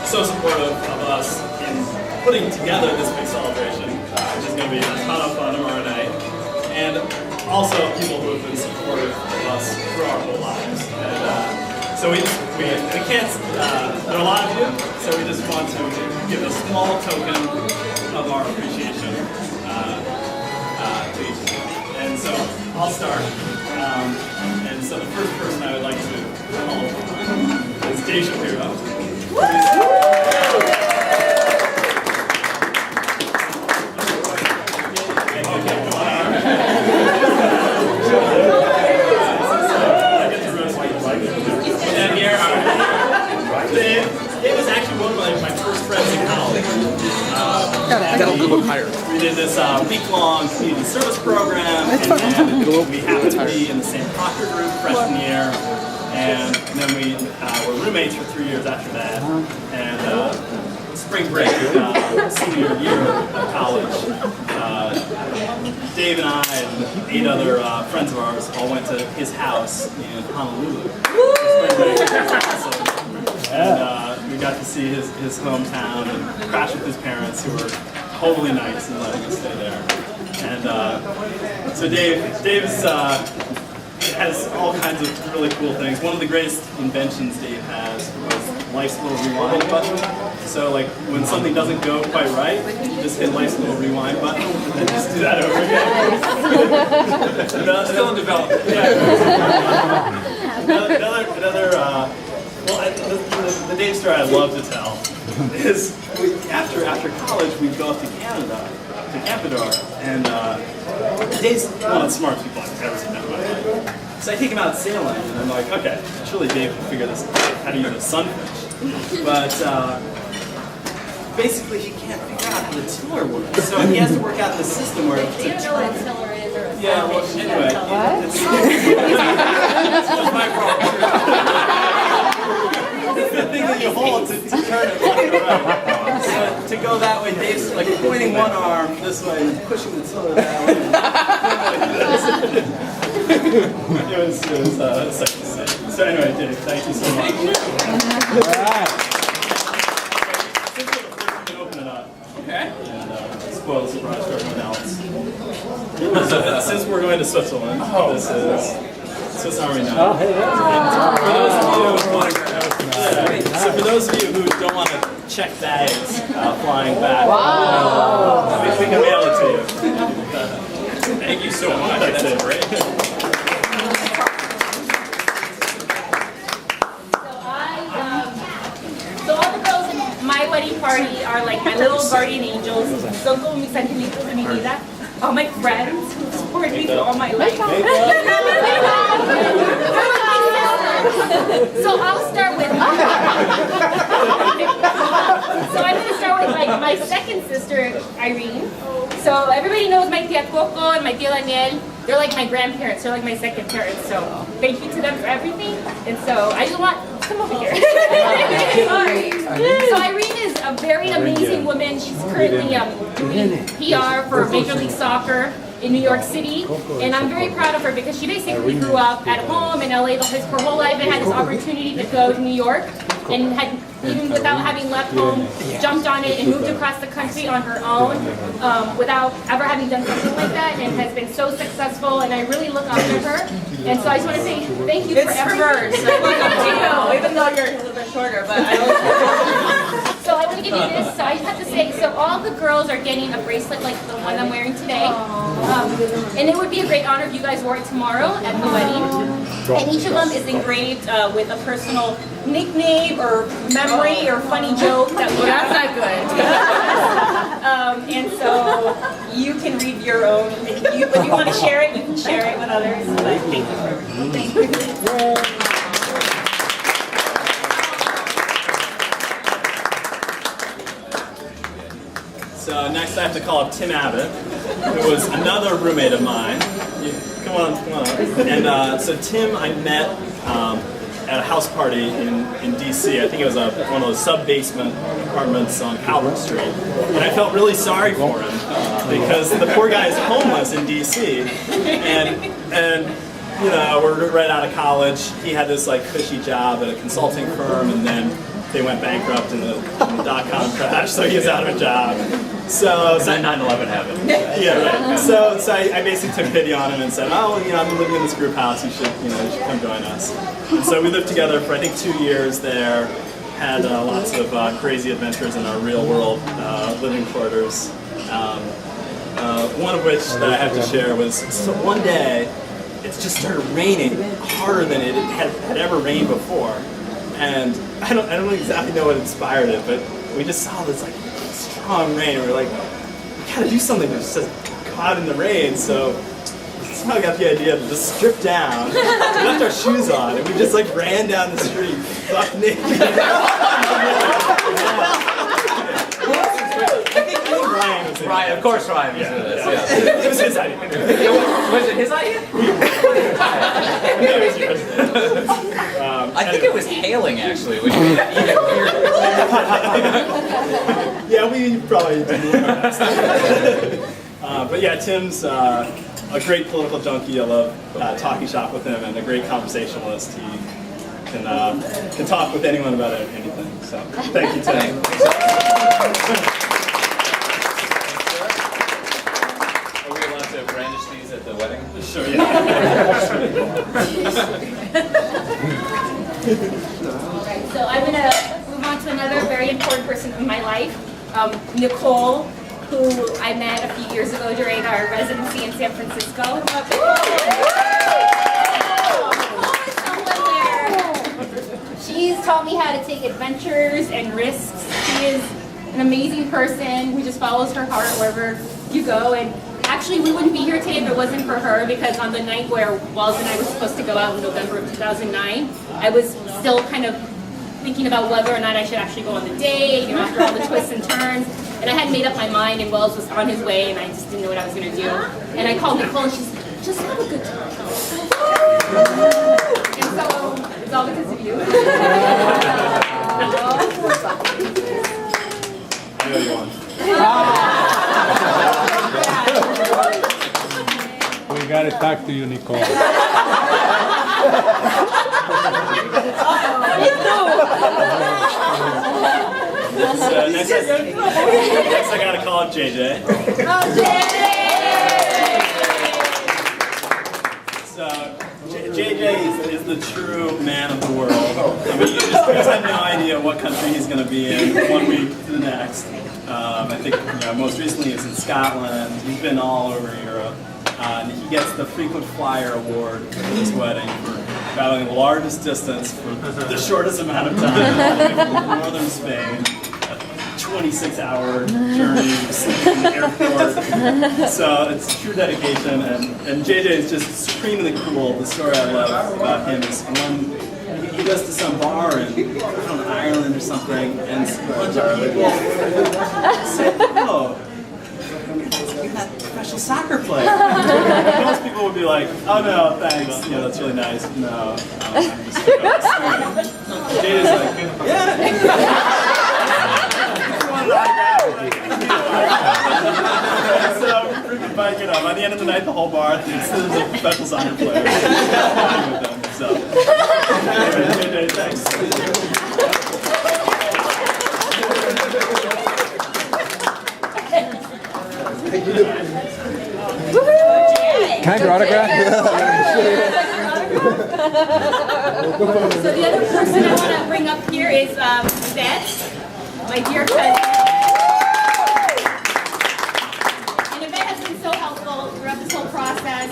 So supportive of us in putting together this big celebration, which is going to be a ton of fun tomorrow night, and also people who have been supportive of us through our whole lives. And so we can't, there are a lot of you, so we just want to give a small token of our appreciation to each of you. And so I'll start. And so the first person I would like to call is Dave Shapiro. Dave was actually one of my first friends in college. We did this week-long community service program, and we happened to be in the same proctor group freshman year, and then we were roommates for 3 years after that. And spring break, senior year of college, Dave and I and 8 other friends of ours all went to his house in Honolulu. And we got to see his hometown and crash with his parents, who were totally nice and letting us stay there. And so Dave has all kinds of really cool things. One of the greatest inventions Dave has was life's little rewind button. So like when something doesn't go quite right, you just hit life's little rewind button and then just do that over again. Still in development. Yeah. The Dave story I love to tell is after college we'd go up to Canada, to Campador, and Dave's one of the smartest people I've ever seen in my life. So I take him out sailing, and I'm like, okay, surely Dave can figure this out, how to use a sunfish. But basically he can't figure out how the tiller works. So he has to work out the system where it's you don't know what a tiller is or a yeah, well, anyway. It's my problem. the thing that you hold to turn it left or right. So to go that way, Dave's like pointing one arm this way and pushing the tiller that way. It was such a sight. So anyway, Dave, thank you so much. Since we're the first, we can open it up. Okay. And spoil the surprise for everyone else. Since we're going to Switzerland, this is Swiss Army knife. Oh, hey, So for those of you who don't want to check bags flying back, we can mail it to you. Thank you so much. That's great. So all the girls in my wedding party are like my little guardian angels. Son como mis angelitos de mi vida. All my friends who support me through all my life. So I'll start with. So I'm going to start with like my second sister, Irene. So everybody knows my tia Coco and my tia Daniel. They're like my grandparents. They're like my second parents. So thank you to them for everything. And so I just want come over here. Sorry. So Irene is a very amazing woman. She's currently doing PR for Major League Soccer in New York City, and I'm very proud of her because she basically grew up at home in LA her whole life and had this opportunity to go to New York, and had, even without having left home, jumped on it and moved across the country on her own without ever having done something like that, and has been so successful, and I really look up to her. And so I just want to say thank you for everything. It's reversed. I look up to you, even though you're a little bit shorter, but I look So I want to give you this. So I just have to say, so all the girls are getting a bracelet like the one I'm wearing today. And it would be a great honor if you guys wore it tomorrow at the wedding. And each of them is engraved with a personal nickname or memory or funny joke that we that's not good. and so you can read your own. If you want to share it, you can share it with others. But thank you for everything. Thank you. So next I have to call up Tim Abbott, who was another roommate of mine. Come on up. And so Tim I met at a house party in DC. I think it was one of those sub-basement apartments on Calvert Street. And I felt really sorry for him because the poor guy is homeless in DC. And you know, we're right out of college. He had this like cushy job at a consulting firm, and then they went bankrupt in the dot-com crash, so he was out of a job. So then 9/11 happened. Yeah, right. So I basically took pity on him and said, oh, you know, I'm living in this group house. You should come join us. And so we lived together for I think 2 years there. Had lots of crazy adventures in our real world living quarters. One of which that I have to share was so one day it just started raining harder than it had ever rained before. And I don't exactly know what inspired it, but we just saw this like strong rain, and we were like, we gotta do something to just go out in the rain. So somehow got the idea to just strip down, we left our shoes on, and we just like ran down the street, buck naked. I think Ryan was in it. Ryan, of course Ryan was in this. Yeah. It was his idea. Was it his idea? It was yours. I think it was hailing actually, which made it even weirder. Yeah, we probably did our best. But yeah, Tim's a great political junkie. I love talking shop with him, and a great conversationalist. He can talk with anyone about anything. So thank you, Tim. Are we allowed to brandish these at the wedding? Sure, yeah. Alright, so I'm going to move on to another very important person in my life, Nicole, who I met a few years ago during our residency in San Francisco. She's taught me how to take adventures and risks. She is an amazing person who just follows her heart wherever you go. And actually, we wouldn't be here today if it wasn't for her, because on the night where Wells and I were supposed to go out in November of 2009, I was still kind of thinking about whether or not I should actually go on the date, after all the twists and turns. And I hadn't made up my mind, and Wells was on his way, and I just didn't know what I was going to do. And I called Nicole, and she said, just have a good time. And so, it's all because of you. do what you want. We gotta talk to you, Nicole. So next I gotta call up JJ. So JJ is the true man of the world. I mean, you just have no idea what country he's going to be in one week to the next. I think most recently he was in Scotland. He's been all over Europe. And he gets the frequent flyer award for this wedding for traveling the largest distance for the shortest amount of time from northern Spain. 26-hour journey, sleeping in the airport. So it's true dedication, and JJ is just supremely cool. The story I love about him is when he goes to some bar in Ireland or something, and a bunch of people say, "Oh, you're a professional soccer player." Most people would be like, "Oh no, thanks. That's really nice. No, I'm just JJ's like, "Yeah." So freaking biking up. By the end of the night, the whole bar thinks there's a professional soccer player. With them. So, anyway, thanks. Can I have your autograph? So the other person I want to bring up here is Yvette, my dear cousin. And Yvette has been so helpful throughout this whole process,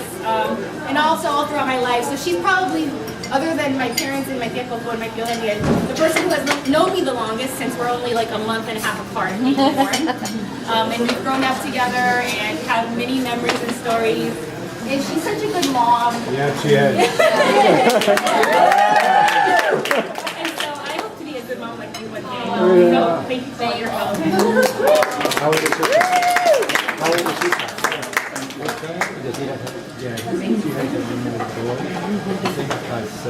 and also all throughout my life. So she's probably, other than my parents and my tía Coco and my tía Daniel, the person who has known me the longest, since we're only like a month and a half apart. And we've grown up together and have many memories and stories. And she's such a good mom. Yeah, she is. And so I hope to be a good mom like you one day. So thank you for all your help. How old is she? How old is she? So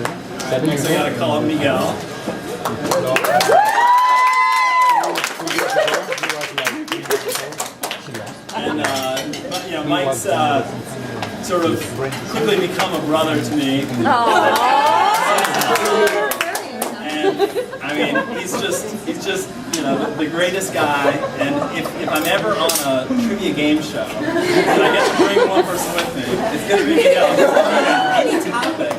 I gotta call up Miguel. And Mike's sort of quickly become a brother to me. And I mean, he's just the greatest guy. And if I'm ever on a trivia game show and I get to bring one person with me, it's gonna be Miguel. Any topic,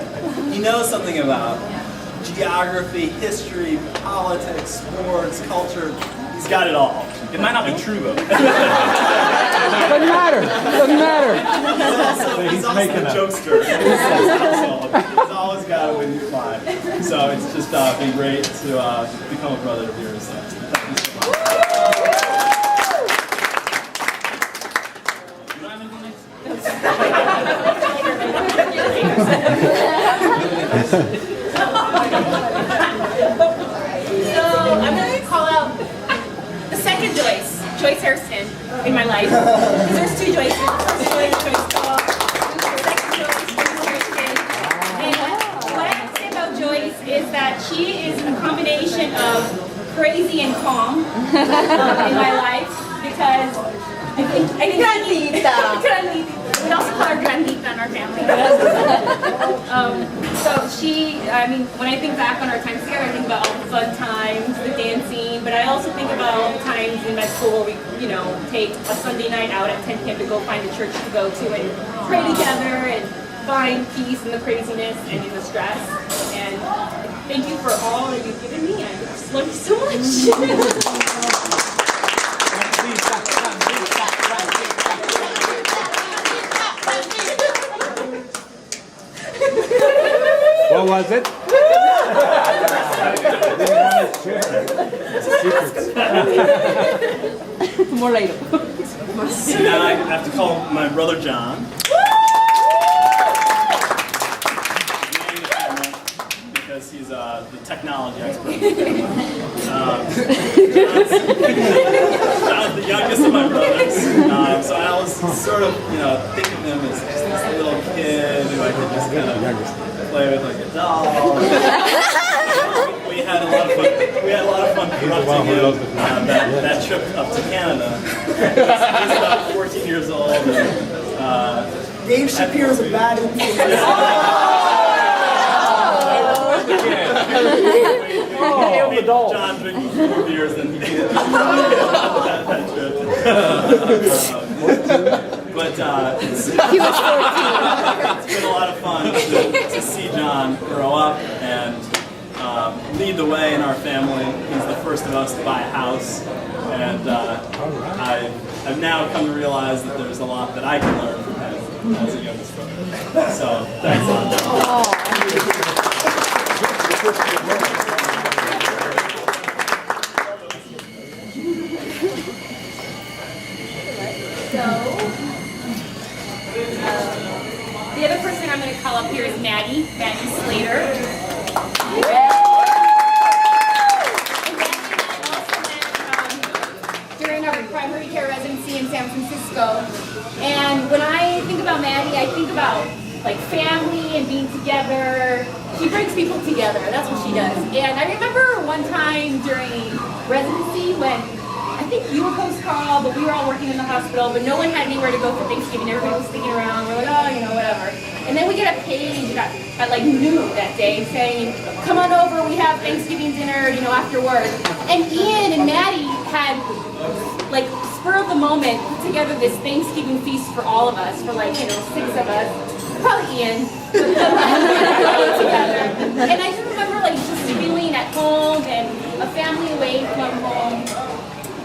he knows something about geography, history, politics, sports, culture. He's got it all. It might not be true though. Doesn't matter. Doesn't matter. He's also a jokester. He's always got it when you fly. So it's just been great to become a brother of yours. So thank you so much. So I'm going to call out the second Joyce Hairston in my life. Because there's two Joyces. The first Joyce Paul. The second Joyce Hairston. And what I have to say about Joyce is that she is a combination of crazy and calm in my life. Because I think Grandita. We also call her Grandita in our family. So when I think back on our times together, I think about all the fun times, the dancing, but I also think about all the times in my school where we, take a Sunday night out at 10 p.m. to go find a church to go to and pray together and find peace in the craziness and in the stress. And thank you for all that you've given me. I just love you so much. What was it? More later. So now I have to call my brother John. Because he's the technology expert. John's the youngest of my brothers. So I always sort of, think of him as just this little kid who I could just kind of play with like a doll. We have had a lot of fun. We had a lot of fun corrupting him. That trip up to Canada. He was about 14 years old. And, Dave Shapiro's a bad influence. John drinking 4 beers than he did that trip. But He was 14. it's been a lot of fun to see John grow up and lead the way in our family. He's the first of us to buy a house, and I've now come to realize that there's a lot that I can learn from him as a youngest brother. So thanks a lot, John. The other person I'm going to call up here is Maddie Slater. And Maddie and I also met during our primary care residency in San Francisco. And when I think about Maddie, I think about like family and being together. She brings people together. That's what she does. And I remember one time during residency when I think you were post-call, but we were all working in the hospital, but no one had anywhere to go for Thanksgiving. Everybody was sticking around. We're like, oh, you know, whatever. And then we get a page at like noon that day saying, come on over, we have Thanksgiving dinner, you know, after work. And Ian and Maddie had, like, spur of the moment, put together this Thanksgiving feast for all of us, for like, you know, 6 of us. Probably Ian. Together. And I just remember, like, just feeling at home and a family away from home.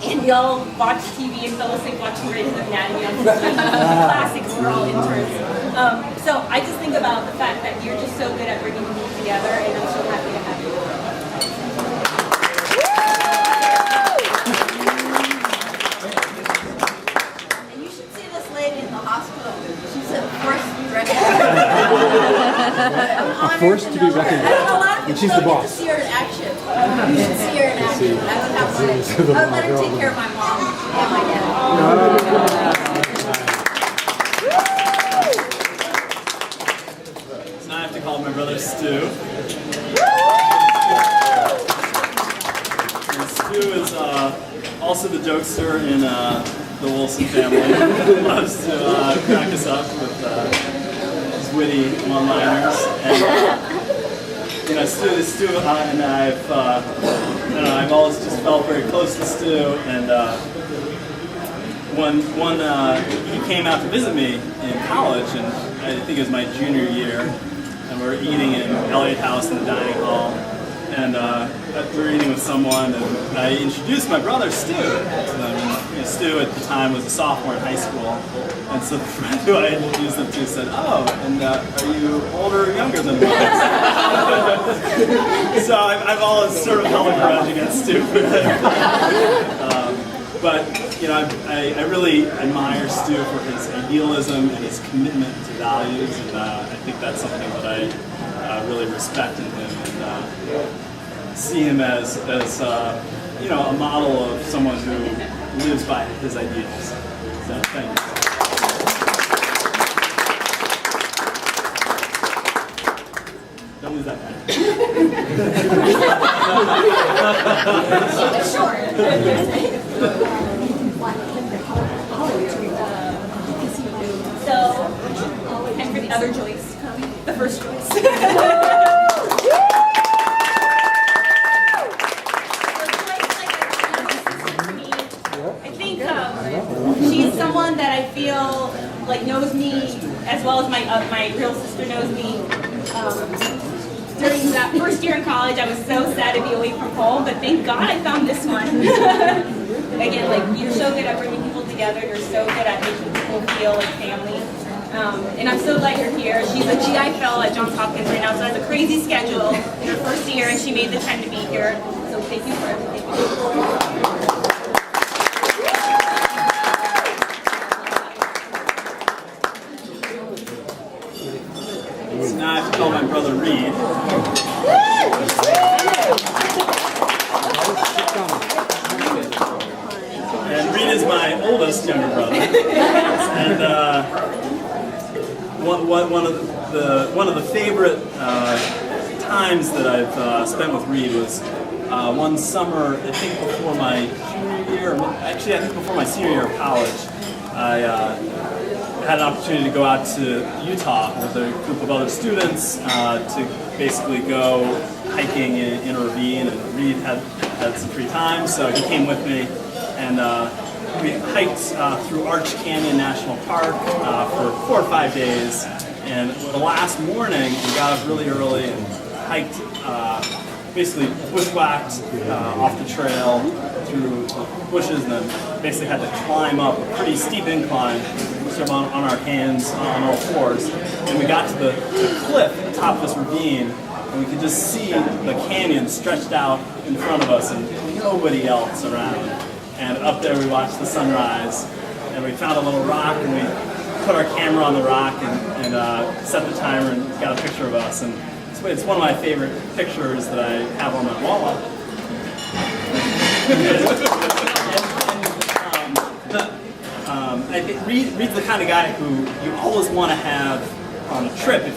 And we all watched TV and fell asleep watching Grey's Anatomy on TV. Classics, we're all interns. So I just think about the fact that you're just so good at bringing people together, and I'm so happy to have you. And you should see this lady in the hospital. She's a force to be recognized. I'm honored force to be know her. recognized. I don't know a lot of And people she's the don't get to boss. see her in action. You should see her in action. I would have fun. I would let her take care of my mom and my dad. So now I have to call my brother Stu. And Stu is also the jokester in the Wulsin family. He loves to crack us up with his witty one-liners. And you know, Stu and I've always just felt very close to Stu. And when he came out to visit me in college, and I think it was my junior year, and we were eating in Elliott House in the dining hall, and we were eating with someone, and I introduced my brother Stu to them. And, you know, Stu at the time was a sophomore in high school, and so the friend who I introduced them to said, "Oh, and are you older or younger than us?" So I've always sort of held a grudge against Stu for that. But you know, I really admire Stu for his idealism and his commitment to values, and I think that's something that I really respect in him, and see him as you know, a model of someone who lives by his ideals. So thank you. Don't lose that pen. So, and for the other Joyce, the first Joyce. I think she's someone that I feel like knows me as well as my real sister knows me. During that first year in college, I was so sad to be away from home, but thank God I found this one. Again, like, you're so good at bringing people together. You're so good at making people feel like family. And I'm so glad you're here. She's a GI fellow at Johns Hopkins right now, so has a crazy schedule in her first year, and she made the time to be here. So thank you for everything. So now I have to call my brother Reed. And Reed is my oldest younger brother. And one of the favorite times that I've spent with Reed was one summer, I think before my junior year, actually I think before my senior year of college, I had an opportunity to go out to Utah with a group of other students to basically go hiking in a ravine, and Reed had some free time, so he came with me, and we hiked through Arch Canyon National Park for 4 or 5 days, and the last morning we got up really early and hiked, basically bushwhacked off the trail through bushes, and then basically had to climb up a pretty steep incline, sort of on our hands, on all fours, and we got to the cliff at the top of this ravine, and we could just see the canyon stretched out in front of us and nobody else around. And up there we watched the sunrise, and we found a little rock, and we put our camera on the rock and set the timer and got a picture of us. And it's one of my favorite pictures that I have on my wall. I think Reed's the kind of guy who you always want to have on a trip. If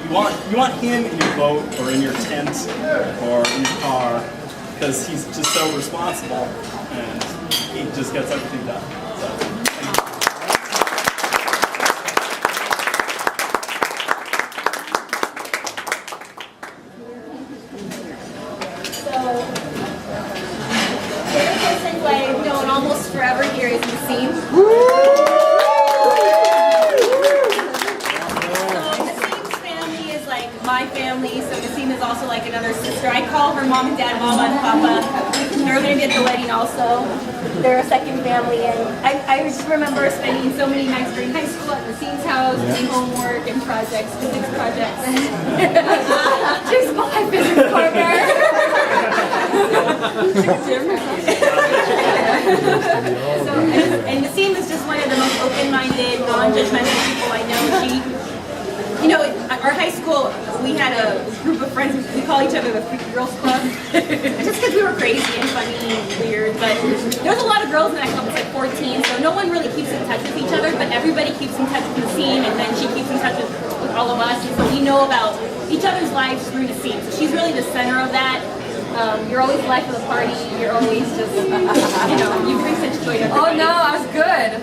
you want him in your boat or in your tent or in your car, because he's just so responsible and he just gets everything done. So, Favorite person who I've known almost forever here is Nassim. Nassim's family is like my family, so Nassim is also like another sister. I call her mom and dad, mama and papa. They're going to be at the wedding also. They're a second family, and I just remember spending so many nights during high school at Nassim's house, doing homework and projects, physics projects. Just my physics partner. And Nassim is just one of the most open-minded, non-judgmental people I know. Our high school, we had a group of friends, we call each other the Freaky Girls Club, just because we were crazy and funny and weird, but there's a lot of girls in that club, it's like 14, so no one really keeps in touch with each other, but everybody keeps in touch with Nassim, and then she keeps in touch with all of us, and so we know about each other's lives through Nassim, so she's really the center of that. You're always the life of the party, you're always just, you bring such joy to everybody. Oh no, I was good.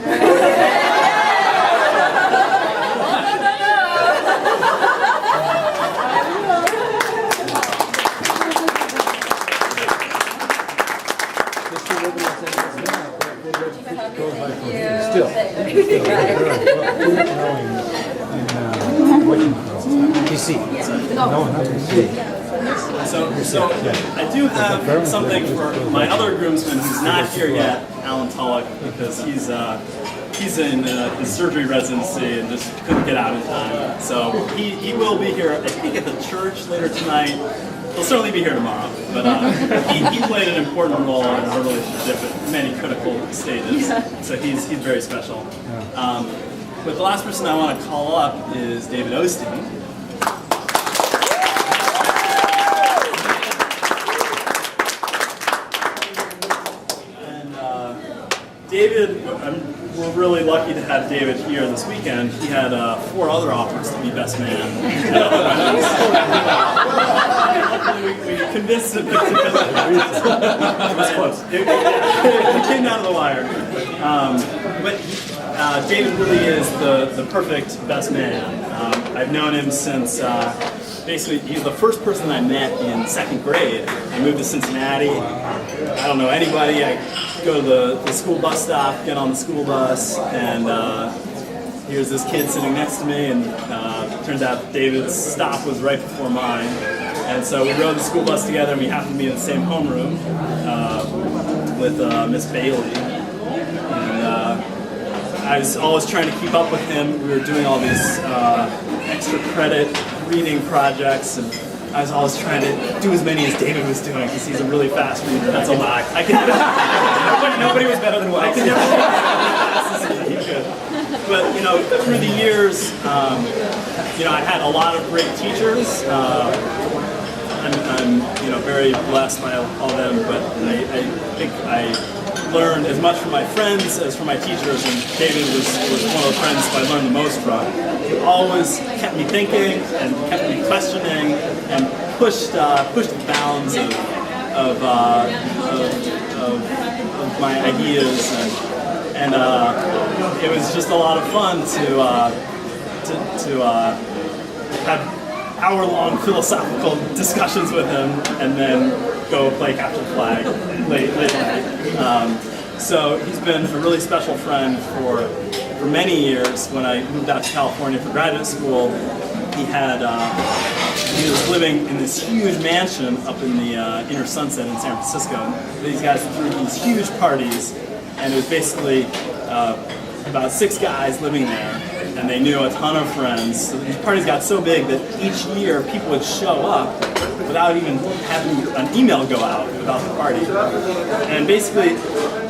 Still. DC. No, not DC. So I do have something for my other groomsman who's not here yet, Alan Tullock, because he's in his surgery residency and just couldn't get out in time. So he will be here, I think, at the church later tonight. He'll certainly be here tomorrow, but he played an important role in our relationship at many critical stages. So he's very special. But the last person I want to call up is David Osteen. David, we're really lucky to have David here this weekend. He had 4 other offers to be best man. We convinced him. It was close. It came down to the wire. But David really is the perfect best man. I've known him since basically he's the first person I met in 2nd grade. I moved to Cincinnati. I don't know anybody. I go to the school bus stop, get on the school bus, and here's this kid sitting next to me, and turns out David's stop was right before mine. And so we rode the school bus together, and we happened to be in the same homeroom with Miss Bailey. And I was always trying to keep up with him. We were doing all these extra credit reading projects, and I was always trying to do as many as David was doing because he's a really fast reader. That's a lie. I could never. Nobody was better than I could never read as fast as he could. But through the years, I had a lot of great teachers. I'm very blessed by all of them. But I think I learned as much from my friends as from my teachers, and David was one of the friends I learned the most from. He always kept me thinking and kept me questioning and pushed the bounds of of my ideas, and it was just a lot of fun to have hour-long philosophical discussions with him, and then go play capture the flag late at night. So he's been a really special friend for many years. When I moved out to California for graduate school, he was living in this huge mansion up in the inner Sunset in San Francisco. These guys threw these huge parties, and it was basically about 6 guys living there, and they knew a ton of friends. So these parties got so big that each year people would show up without even having an email go out about the party. And basically,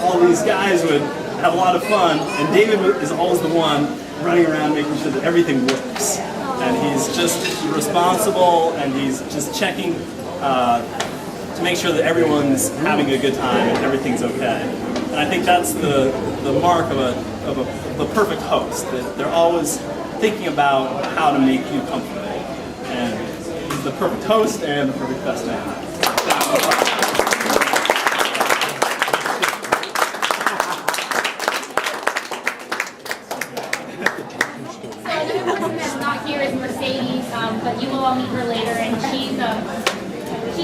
all these guys would have a lot of fun, and David is always the one running around making sure that everything works. And he's just responsible, and he's just checking to make sure that everyone's having a good time and everything's okay. And I think that's the mark of the perfect host, that they're always thinking about how to make you comfortable. And he's the perfect host and the perfect best man. Mercedes, but you will all meet her later, and she's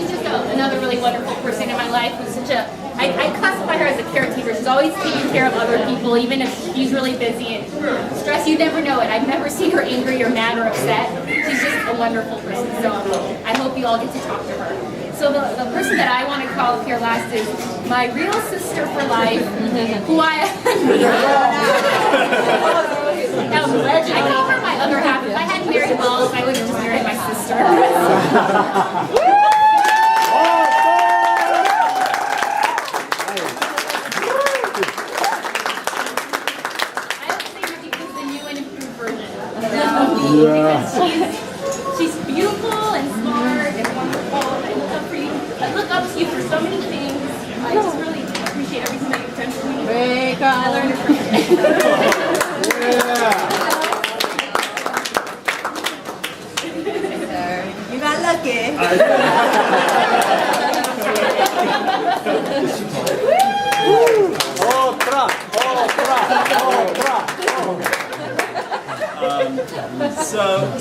just another really wonderful person in my life. Who's such a I classify her as a caretaker. She's always taking care of other people, even if she's really busy and stressed. You never know it. I've never seen her angry or mad or upset. She's just a wonderful person. So I hope you all get to talk to her. So the person that I want to call up here last is my real sister for life, who I call her my other half. If I had married balls, I would have just married my sister. I would say that because the new and improved version. Because she's beautiful and smart and wonderful. And I look up to you for so many things. I just really appreciate everything that you've done for me. I learned it from you. You got lucky.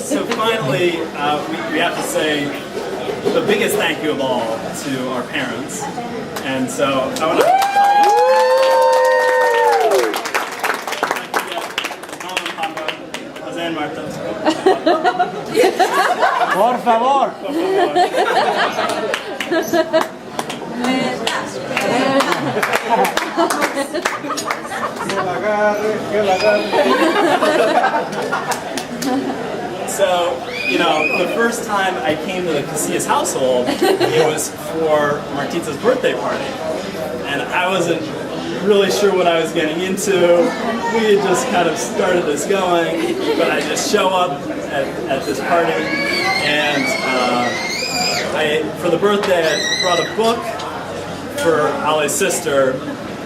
So finally, we have to say the biggest thank you of all to our parents. And so I want to Mom and Papa, Jose and Marta. Por favor. So, the first time I came to the Casillas household, it was for Martita's birthday party. And I wasn't really sure what I was getting into. We had just kind of started this going, but I just show up at this party, and for the birthday I brought a book for Ale's sister,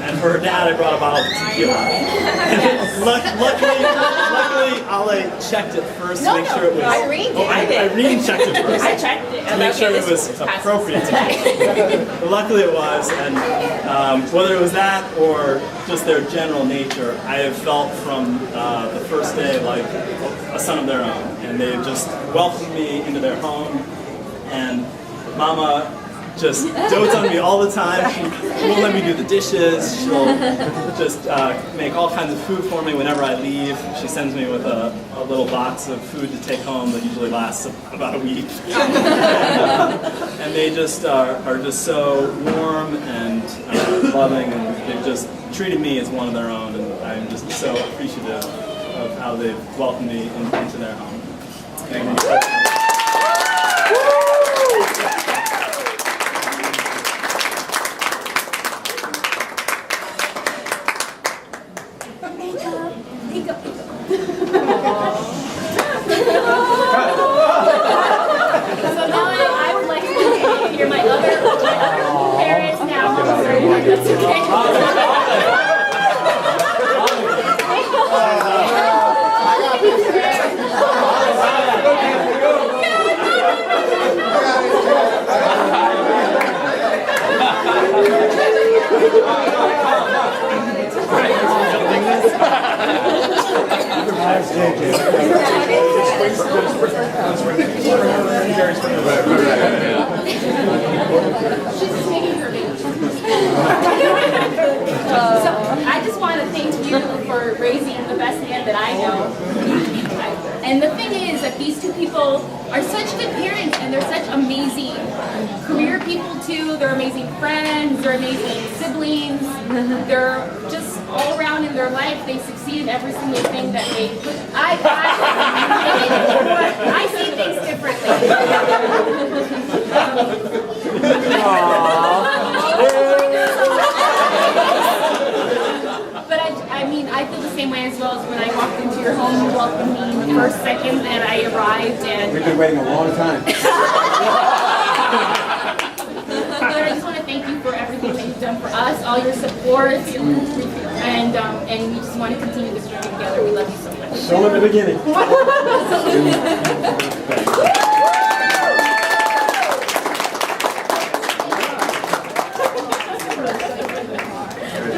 and for her dad I brought a bottle of tequila. And luckily Ale checked it first to make sure it was... Irene did. Irene checked it first. I checked it. To make sure it was appropriate tequila. But luckily it was, and whether it was that or just their general nature, I have felt from the first day like a son of their own. And they just welcomed me into their home, and Mama just dotes on me all the time. She won't let me do the dishes. She'll just make all kinds of food for me whenever I leave. She sends me with a little box of food to take home that usually lasts about a week. And they just are just so warm and loving, and they've just treated me as one of their own, and I'm just so appreciative of how they've welcomed me into their home. Thank you. that I know. And the thing is that these two people are such good parents, and they're such amazing career people too. They're amazing friends, they're amazing siblings. They're just all around in their life. They succeed in every single thing that they put. I see things differently. But I mean, I feel the same way as well as when I walked into your home. You welcomed me the first second that I arrived, and We've been waiting a long time. but I just want to thank you for everything that you've done for us, all your support, and we just want to continue this journey together. We love you so much. Still in the beginning.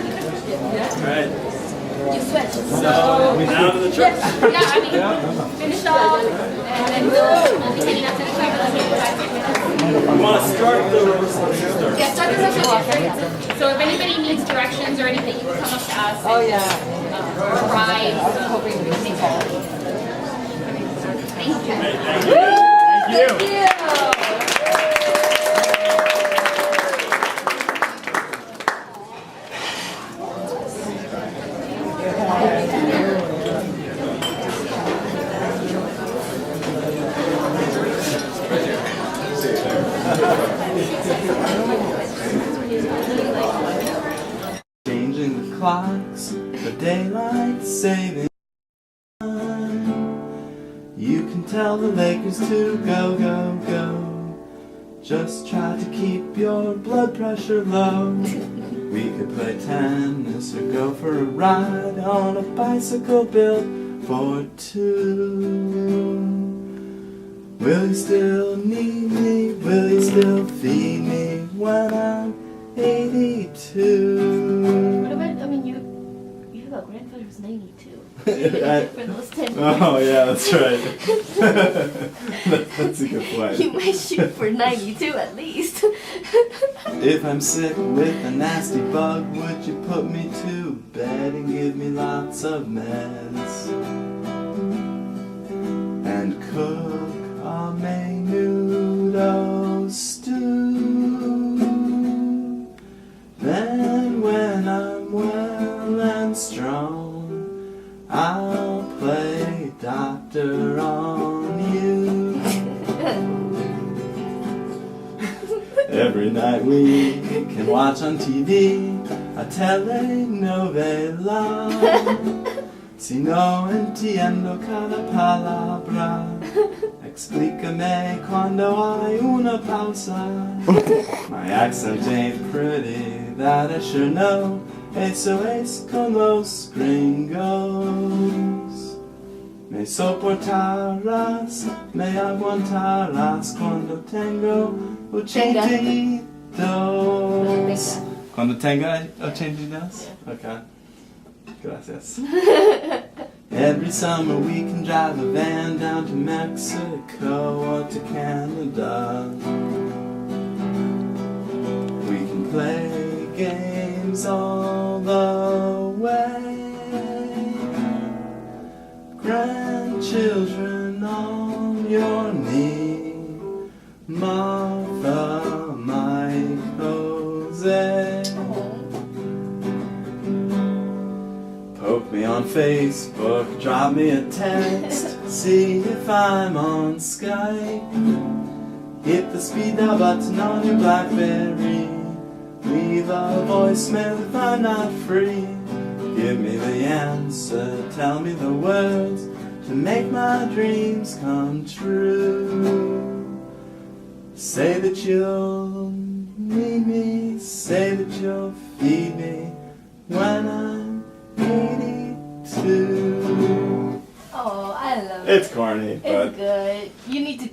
Alright, You switched. so now to the church. Yeah, I mean, finish off, and then we'll be heading out to the car. We want to start the rehearsal. Yeah, start the rehearsal. So if anybody needs directions or anything, you can come up to us. Oh yeah. Ride. Thank you. Thank you. Thank you. Changing the clocks for daylight saving time. You can tell the Lakers to go, go, go. Just try to keep your blood pressure low. We could play tennis or go for a ride on a bicycle built for two. Will you still need me? Will you still feed me when I'm 82? What about, I mean, you have a grandfather who's 92. For those 10 years. Oh yeah, that's right. That's a good point. You might shoot for 92 at least. If I'm sick with a nasty bug, would you put me to bed and give me lots of meds? And cook a menudo stew. Then when I'm well and strong, I'll play doctor on you. Every night we can watch on TV a telenovela. Si no entiendo cada palabra, explícame cuando hay una pausa. My accent ain't pretty, that I sure know. Eso es con los gringos. Me soportarás, me aguantarás cuando tengo ochentitos. Cuando tengo ochentitos? Okay. Gracias. Every summer we can drive a van down to Mexico or to Canada. We can play games all the way. Grandchildren on your knee. Martha, Mike, Jose. Poke me on Facebook, drop me a text, see if I'm on Skype. Hit the speed dial button on your BlackBerry. Leave a voicemail if I'm not free. Give me the answer, tell me the words to make my dreams come true. Say that you'll need me, say that you'll feed me when I'm 82. Oh, I love it. It's corny, but It's good. You need to